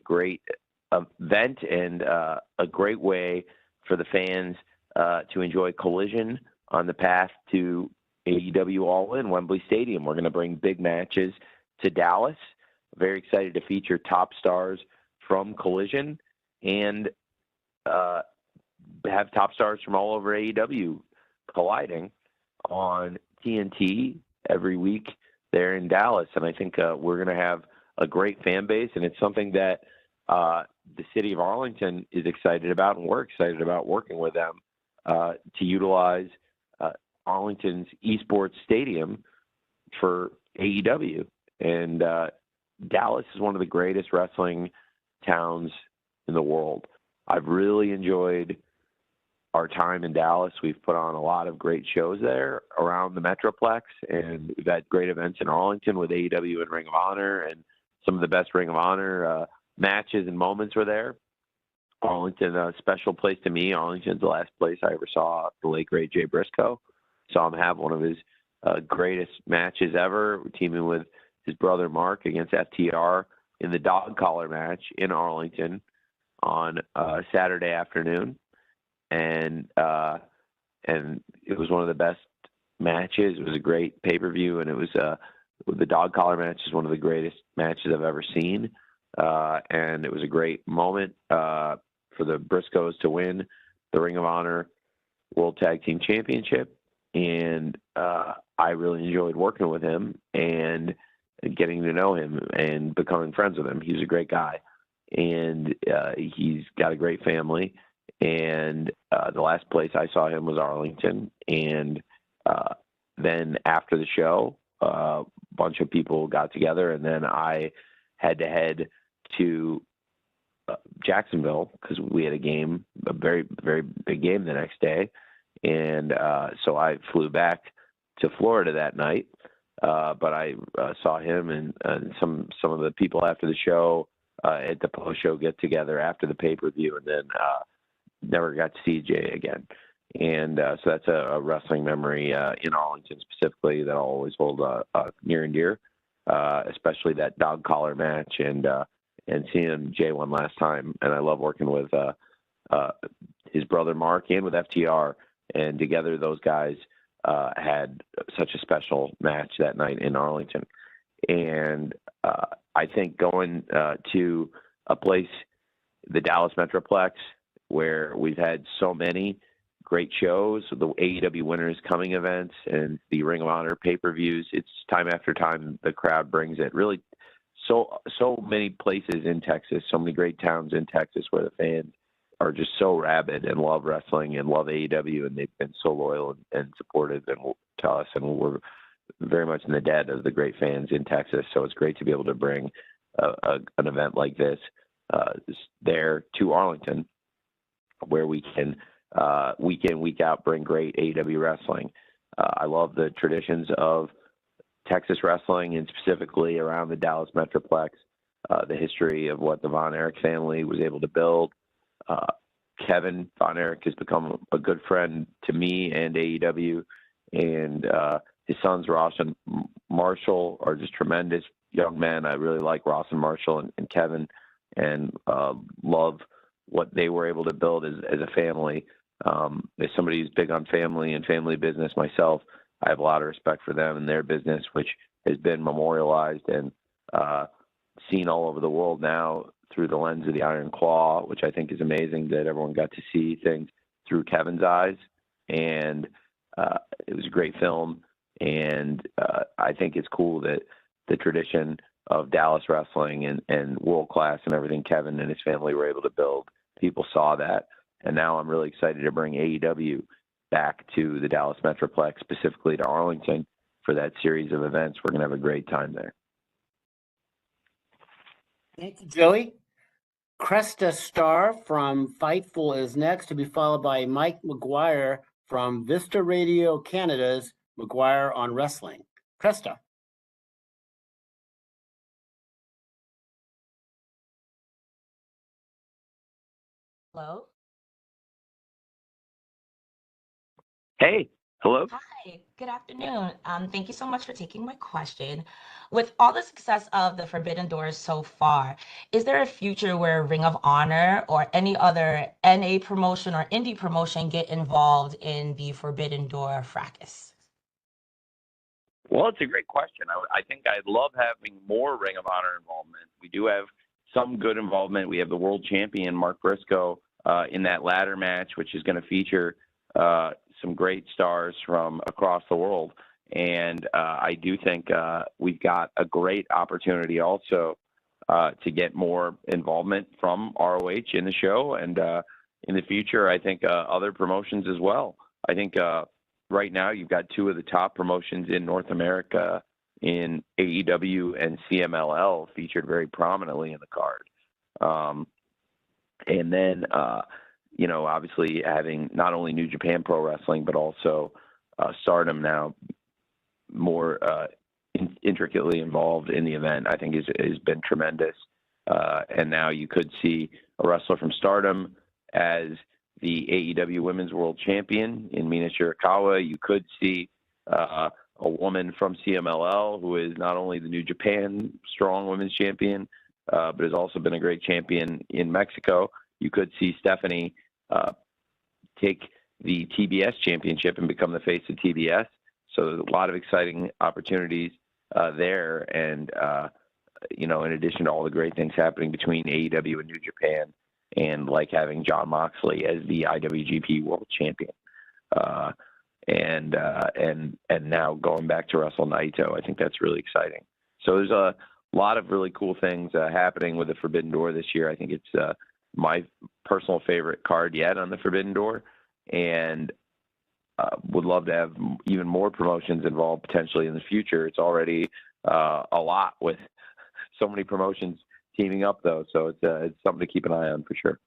event and a great way for the fans to enjoy Collision on the path to AEW All In Wembley Stadium. We're going to bring big matches to Dallas. Very excited to feature top stars from Collision and have top stars from all over AEW colliding on TNT every week there in Dallas. And I think we're going to have a great fan base, and it's something that the city of Arlington is excited about, and we're excited about working with them to utilize Arlington's esports stadium for AEW. And Dallas is one of the greatest wrestling towns in the world. I've really enjoyed our time in Dallas. We've put on a lot of great shows there around the Metroplex, and we've had great events in Arlington with AEW and Ring of Honor, and some of the best Ring of Honor matches and moments were there. Arlington, a special place to me. Arlington's the last place I ever saw the late, great Jay Briscoe. Saw him have one of his greatest matches ever, teaming with his brother Mark against FTR in the dog collar match in Arlington on Saturday afternoon. And it was one of the best matches. It was a great pay-per-view, and it was the dog collar match is one of the greatest matches I've ever seen. And it was a great moment for the Briscoes to win the Ring of Honor World Tag Team Championship. And I really enjoyed working with him and getting to know him and becoming friends with him. He's a great guy, and he's got a great family. And the last place I saw him was Arlington. And then after the show, a bunch of people got together, and then I had to head to Jacksonville because we had a very, very big game the next day. And so I flew back to Florida that night. But I saw him and some of the people after the show at the post-show get together after the pay-per-view, and then never got to see Jay again. And so that's a wrestling memory in Arlington specifically that I'll always hold near and dear, especially that dog collar match and seeing Jay one last time. And I love working with his brother Mark and with FTR, and together those guys had such a special match that night in Arlington. And I think going to a place, the Dallas Metroplex, where we've had so many great shows, the AEW Winners Coming events and the Ring of Honor pay-per-views, it's time after time the crowd brings it. Really, so many places in Texas, so many great towns in Texas where the fans are just so rabid and love wrestling and love AEW, and they've been so loyal and supportive to us, and we're very much in the debt of the great fans in Texas. So it's great to be able to bring an event like this there to Arlington, where we can week in, week out bring great AEW wrestling. I love the traditions of Texas wrestling, and specifically around the Dallas Metroplex, the history of what the Von Erich family was able to build. Kevin Von Erich has become a good friend to me and AEW, and his sons Ross and Marshall are just tremendous young men. I really like Ross and Marshall and Kevin, and love what they were able to build as a family. As somebody who's big on family and family business myself, I have a lot of respect for them and their business, which has been memorialized and seen all over the world now through the lens of the Iron Claw, which I think is amazing that everyone got to see things through Kevin's eyes. And it was a great film. And I think it's cool that the tradition of Dallas wrestling and world class and everything Kevin and his family were able to build, people saw that. And now I'm really excited to bring AEW back to the Dallas Metroplex, specifically to Arlington, for that series of events. We're going to have a great time there. Thank you, Joey. Cresta Star from Fightful is next, to be followed by Mike McGuire from Vista Radio Canada's McGuire on Wrestling. Cresta. Hello. Hey, hello. Hi, good afternoon. Thank you so much for taking my question. With all the success of the Forbidden Doors so far, is there a future where Ring of Honor or any other NA promotion or indie promotion get involved in the Forbidden Door fracas? Well, it's a great question. I think I'd love having more Ring of Honor involvement. We do have some good involvement. We have the world champion, Mark Briscoe, in that ladder match, which is going to feature some great stars from across the world. And I do think we've got a great opportunity also to get more involvement from ROH in the show. And in the future, I think other promotions as well. I think right now you've got two of the top promotions in North America in AEW and CMLL featured very prominently in the card. And then, you know, obviously having not only New Japan Pro Wrestling, but also Stardom now more intricately involved in the event, I think has been tremendous. And now you could see a wrestler from Stardom as the AEW Women's World Champion in Mina Shirakawa. You could see a woman from CMLL who is not only the New Japan Strong Women's Champion, but has also been a great champion in Mexico. You could see Stephanie take the TBS championship and become the face of TBS. So there's a lot of exciting opportunities there. And, you know, in addition to all the great things happening between AEW and New Japan, and like having Jon Moxley as the IWGP World Champion. And now going back to Wrestle Naito, I think that's really exciting. So there's a lot of really cool things happening with the Forbidden Door this year. I think it's my personal favorite card yet on the Forbidden Door, and would love to have even more promotions involved potentially in the future. It's already a lot with so many promotions teaming up, though, so it's something to keep an eye on for sure.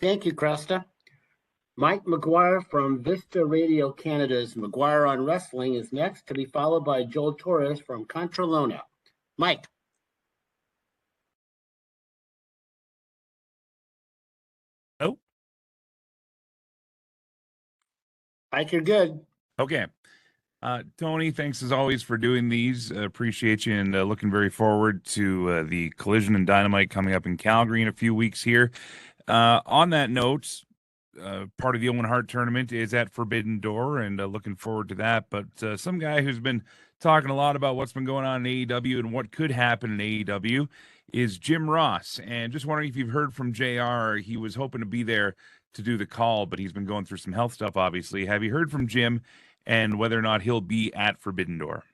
Thank you, Cresta. Mike McGuire from Vista Radio Canada's McGuire on Wrestling is next, to be followed by Joel Torres from Contralona. Mike. Oh. Mike, you're good. Okay. Tony, thanks as always for doing these. Appreciate you, and looking very forward to the Collision and Dynamite coming up in Calgary in a few weeks here. On that note, part of the Owen Hart tournament is at Forbidden Door, and looking forward to that. But some guy who's been talking a lot about what's been going on in AEW and what could happen in AEW is Jim Ross. And just wondering if you've heard from JR. He was hoping to be there to do the call, but he's been going through some health stuff, obviously. Have you heard from Jim and whether or not he'll be at Forbidden Door?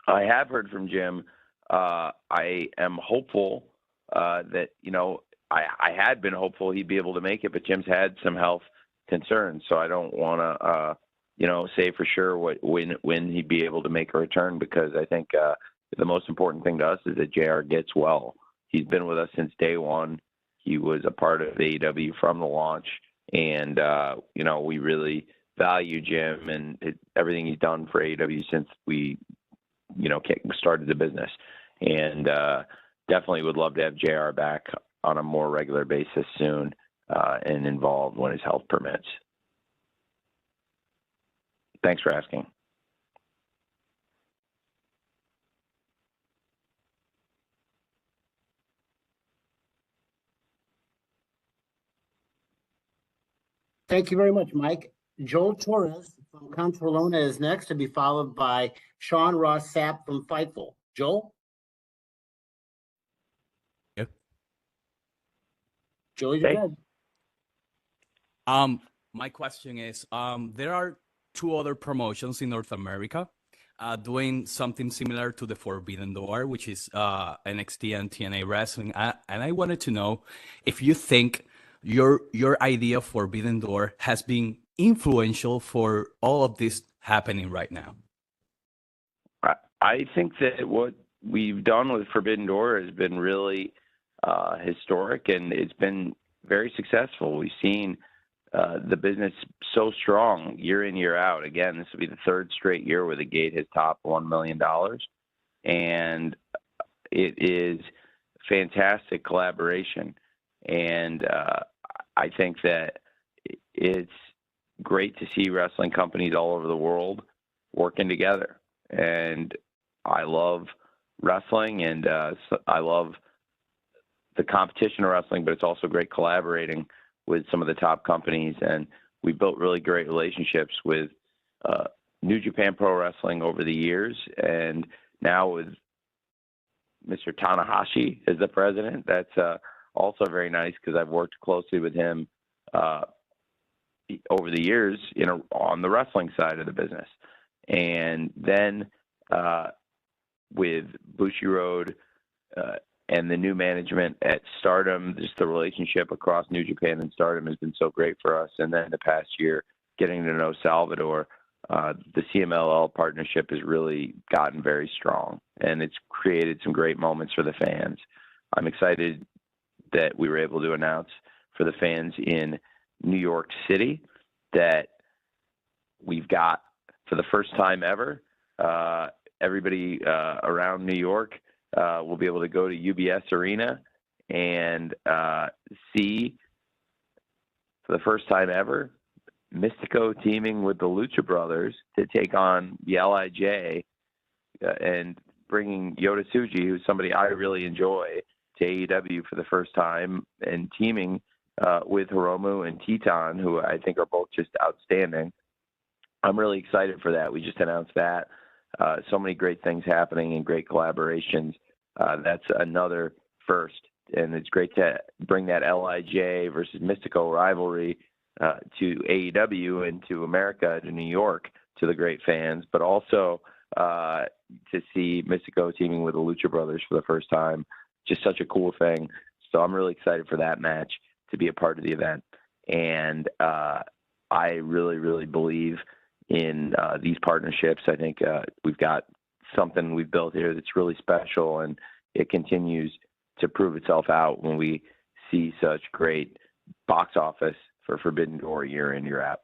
I have heard from Jim. I am hopeful that, I had been hopeful he'd be able to make it, but Jim's had some health concerns, so I don't want to, say for sure when he'd be able to make a return, because I think the most important thing to us is that JR gets well. He's been with us since day one. He was a part of AEW from the launch, and, we really value Jim and everything he's done for AEW since we, started the business. And definitely would love to have JR back on a more regular basis soon and involved when his health permits. Thanks for asking. Thank you very much, Mike. Joel Torres from Controlona is next, to be followed by Sean Ross Sapp from Fightful. Joel? Yep. Joel, you're good. My question is, there are two other promotions in North America doing something similar to the Forbidden Door, which is NXT and TNA Wrestling. And I wanted to know if you think your idea of Forbidden Door has been influential for all of this happening right now. I think that what we've done with Forbidden Door has been really historic, and it's been very successful. We've seen the business so strong year in, year out. Again, this will be the third straight year where the gate has topped $1 million. And it is fantastic collaboration. And I think that it's great to see wrestling companies all over the world working together. And I love wrestling, and I love the competition of wrestling, but it's also great collaborating with some of the top companies. And we built really great relationships with New Japan Pro Wrestling over the years. And now with Mr. Tanahashi as the president, that's also very nice, because I've worked closely with him over the years, on the wrestling side of the business. And then with Bushiroad and the new management at Stardom, just the relationship across New Japan and Stardom has been so great for us. And then the past year, getting to know Salvador, the CMLL partnership has really gotten very strong, and it's created some great moments for the fans. I'm excited that we were able to announce for the fans in New York City that we've got, for the first time ever, everybody around New York will be able to go to UBS Arena and see, for the first time ever, Mystico teaming with the Lucha Brothers to take on the LIJ, and bringing Yota Tsuji, who's somebody I really enjoy, to AEW for the first time, and teaming with Hiromu and Teton, who I think are both just outstanding. I'm really excited for that. We just announced that. So many great things happening and great collaborations. That's another first. And it's great to bring that LIJ versus Mystico rivalry to AEW and to America, to New York, to the great fans, but also to see Mystico teaming with the Lucha Brothers for the first time. Just such a cool thing. So I'm really excited for that match to be a part of the event. And I really, really believe in these partnerships. I think we've got something we've built here that's really special, and it continues to prove itself out when we see such great box office for Forbidden Door year in, year out.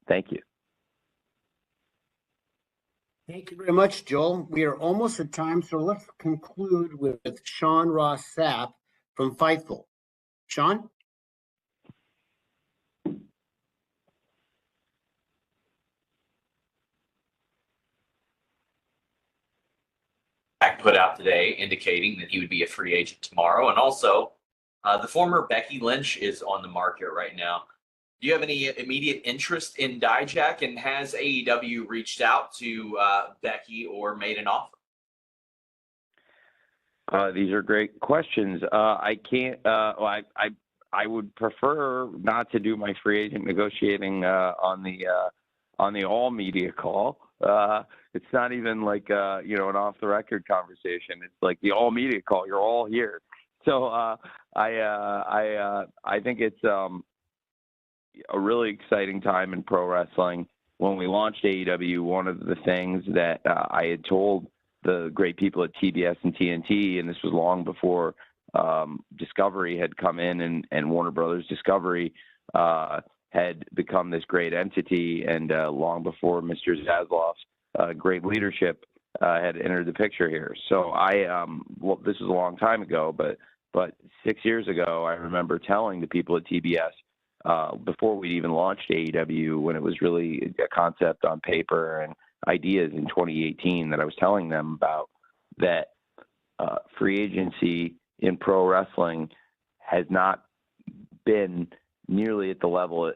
Thank you. Thank you very much, Joel. We are almost at time, so let's conclude with Sean Ross Sapp from Fightful. Sean? put out today indicating that he would be a free agent tomorrow. And also, the former Becky Lynch is on the market right now. Do you have any immediate interest in Dijak, and has AEW reached out to Becky or made an offer? These are great questions. I can't. I would prefer not to do my free agent negotiating on the all media call. It's not even like an off the record conversation. It's like the all media call. You're all here. So I think it's a really exciting time in pro wrestling. When we launched AEW, one of the things that I had told the great people at TBS and TNT, and this was long before Discovery had come in and Warner Brothers Discovery had become this great entity, and long before Mr. Zaslav's great leadership had entered the picture here. So this was a long time ago, but 6 years ago, I remember telling the people at TBS, before we'd even launched AEW, when it was really a concept on paper and ideas in 2018, that I was telling them about that free agency in pro wrestling has not been nearly at the level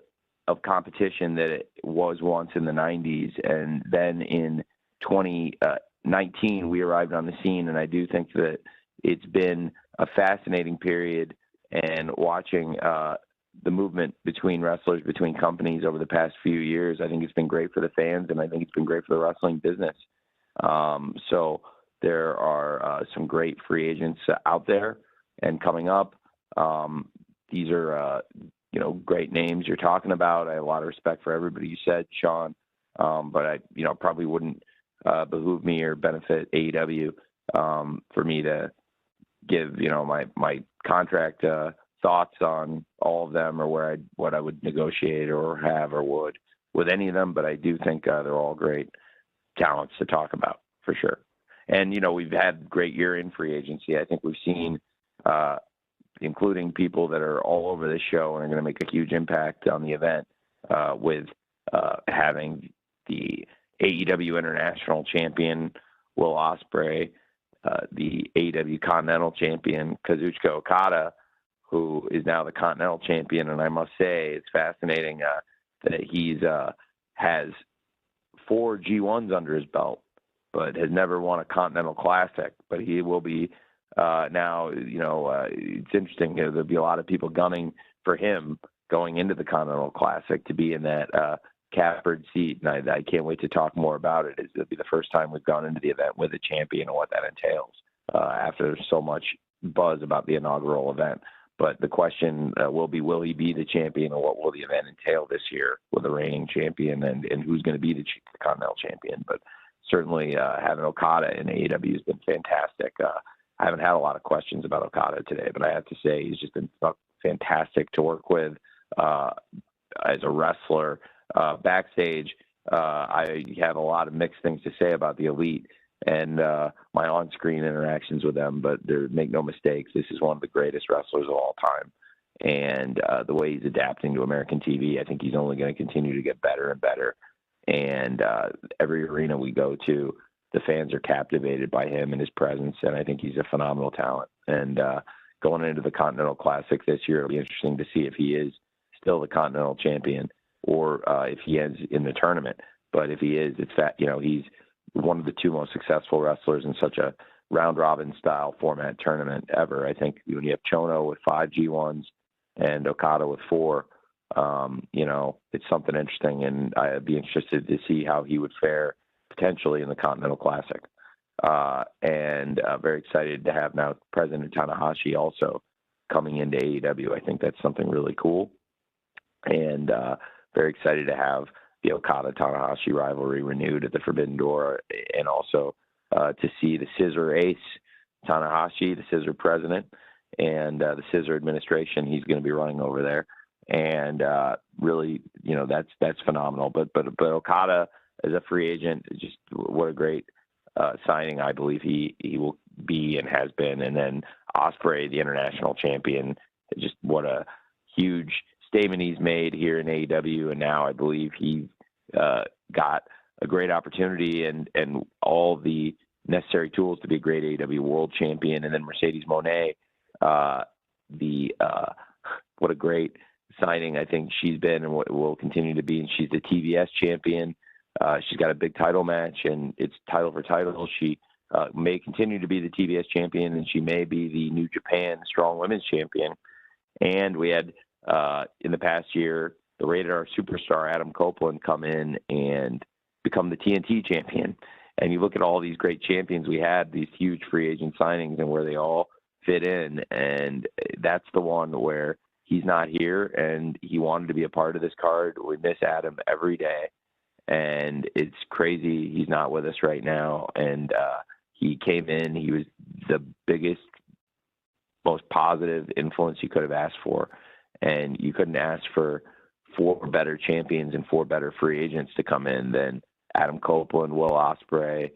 of competition that it was once in the 90s. And then in 2019, we arrived on the scene, and I do think that it's been a fascinating period, and watching the movement between wrestlers, between companies over the past few years, I think it's been great for the fans, and I think it's been great for the wrestling business. So there are some great free agents out there and coming up. These are, great names you're talking about. I have a lot of respect for everybody you said, Sean, but I, probably wouldn't behoove me or benefit AEW for me to give, my contract thoughts on all of them, or what I would negotiate or have or would with any of them. But I do think they're all great talents to talk about for sure. And, we've had great year in free agency. I think we've seen, including people that are all over this show and are going to make a huge impact on the event, with having the AEW International Champion, Will Ospreay, the AEW Continental Champion, Kazuchika Okada, who is now the Continental Champion. And I must say, it's fascinating that he's has 4 G1s under his belt, but has never won a Continental Classic. But he will be now, it's interesting. There'll be a lot of people gunning for him going into the Continental Classic to be in that catbird seat. And I can't wait to talk more about it. It'll be the first time we've gone into the event with a champion and what that entails after so much buzz about the inaugural event. But the question will he be the champion, or what will the event entail this year with a reigning champion, and who's going to be the Continental Champion? But certainly having Okada in AEW has been fantastic. I haven't had a lot of questions about Okada today, but I have to say he's just been fantastic to work with as a wrestler. Backstage, I have a lot of mixed things to say about the Elite and my on-screen interactions with them, but make no mistakes, this is one of the greatest wrestlers of all time. And the way he's adapting to American TV, I think he's only going to continue to get better and better. And every arena we go to, the fans are captivated by him and his presence, and I think he's a phenomenal talent. And going into the Continental Classic this year, it'll be interesting to see if he is still the Continental Champion, or if he ends in the tournament. But if he is, he's one of the 2 most successful wrestlers in such a round-robin style format tournament ever. I think when you have Chono with 5 G1s and Okada with 4, it's something interesting, and I'd be interested to see how he would fare potentially in the Continental Classic. And very excited to have now President Tanahashi also coming into AEW. I think that's something really cool. And very excited to have the Okada-Tanahashi rivalry renewed at the Forbidden Door, and also to see the Scissor Ace, Tanahashi, the Scissor President, and the Scissor Administration he's going to be running over there. And really, that's phenomenal. But Okada as a free agent, just what a great signing I believe he will be and has been. And then Ospreay, the international champion, just what a huge statement he's made here in AEW. And now I believe he got a great opportunity, and all the necessary tools to be a great AEW World Champion. And then Mercedes Moné, what a great signing I think she's been and what will continue to be. And she's the TBS champion. She's got a big title match, and it's title for title. She may continue to be the TBS champion, and she may be the New Japan Strong Women's champion. And we had, in the past year, the Rated R superstar Adam Copeland come in and become the TNT champion. And you look at all these great champions we had, these huge free agent signings, and where they all fit in. And that's the one where he's not here, and he wanted to be a part of this card. We miss Adam every day, and it's crazy he's not with us right now. And he came in, he was the biggest, most positive influence you could have asked for. And you couldn't ask for 4 better champions and 4 better free agents to come in than Adam Copeland, Will Ospreay,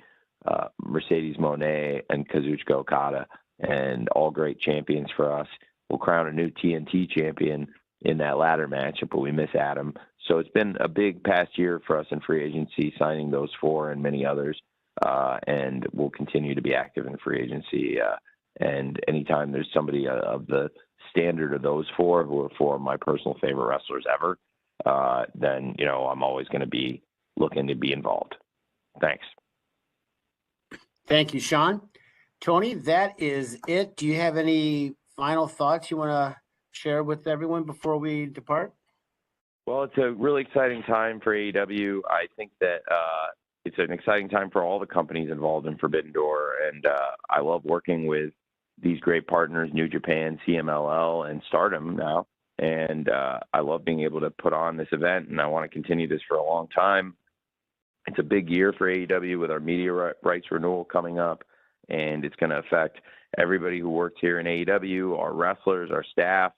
Mercedes Moné, and Kazuchika Okada, and all great champions for us. We'll crown a new TNT champion in that ladder match, but we miss Adam. So it's been a big past year for us in free agency, signing those 4 and many others, and we'll continue to be active in free agency. And anytime there's somebody of the standard of those 4, who are 4 of my personal favorite wrestlers ever, then, you know, I'm always going to be looking to be involved. Thanks. Thank you, Sean. Tony, that is it. Do you have any final thoughts you want to share with everyone before we depart? Well, it's a really exciting time for AEW. I think that it's an exciting time for all the companies involved in Forbidden Door, and I love working with these great partners, New Japan, CMLL, and Stardom now. And I love being able to put on this event, and I want to continue this for a long time. It's a big year for AEW with our media rights renewal coming up, and it's going to affect everybody who works here in AEW, our wrestlers, our staff,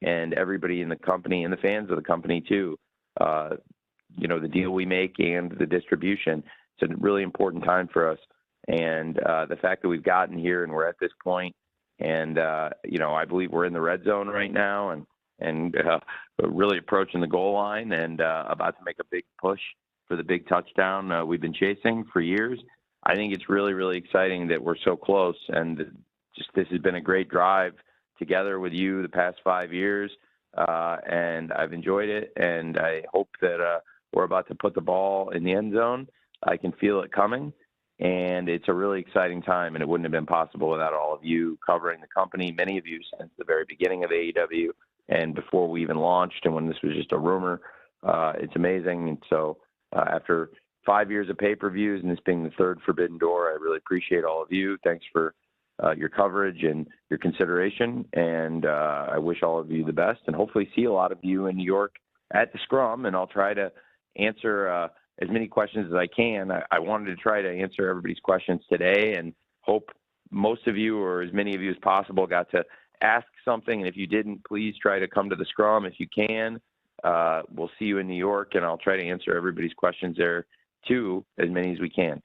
and everybody in the company and the fans of the company too. You know, the deal we make and the distribution. It's a really important time for us. And the fact that we've gotten here and we're at this point, and you know, I believe we're in the red zone right now, and really approaching the goal line, and about to make a big push for the big touchdown we've been chasing for years. I think it's really, really exciting that we're so close, and just this has been a great drive together with you the past 5 years, and I've enjoyed it, and I hope that we're about to put the ball in the end zone. I can feel it coming, and it's a really exciting time, and it wouldn't have been possible without all of you covering the company, many of you since the very beginning of AEW and before we even launched and when this was just a rumor. It's amazing. And so after 5 years of pay-per-views and this being the 3rd Forbidden Door, I really appreciate all of you. Thanks for your coverage and your consideration, and I wish all of you the best, and hopefully see a lot of you in New York at the Scrum, and I'll try to answer as many questions as I can. I wanted to try to answer everybody's questions today, and hope most of you, or as many of you as possible, got to ask something, and if you didn't, please try to come to the Scrum if you can. We'll see you in New York, and I'll try to answer everybody's questions there too, as many as we can.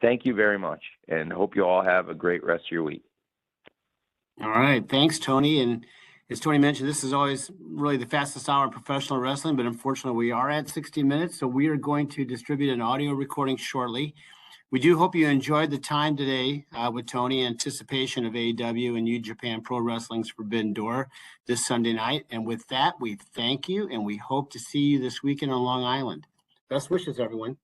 Thank you very much, and hope you all have a great rest of your week. All right. Thanks, Tony. And as Tony mentioned, this is always really the fastest hour in professional wrestling, but unfortunately we are at 60 minutes. So we are going to distribute an audio recording shortly. We do hope you enjoyed the time today with Tony in anticipation of AEW and New Japan Pro Wrestling's Forbidden Door this Sunday night. And with that, we thank you, and we hope to see you this weekend on Long Island. Best wishes, everyone.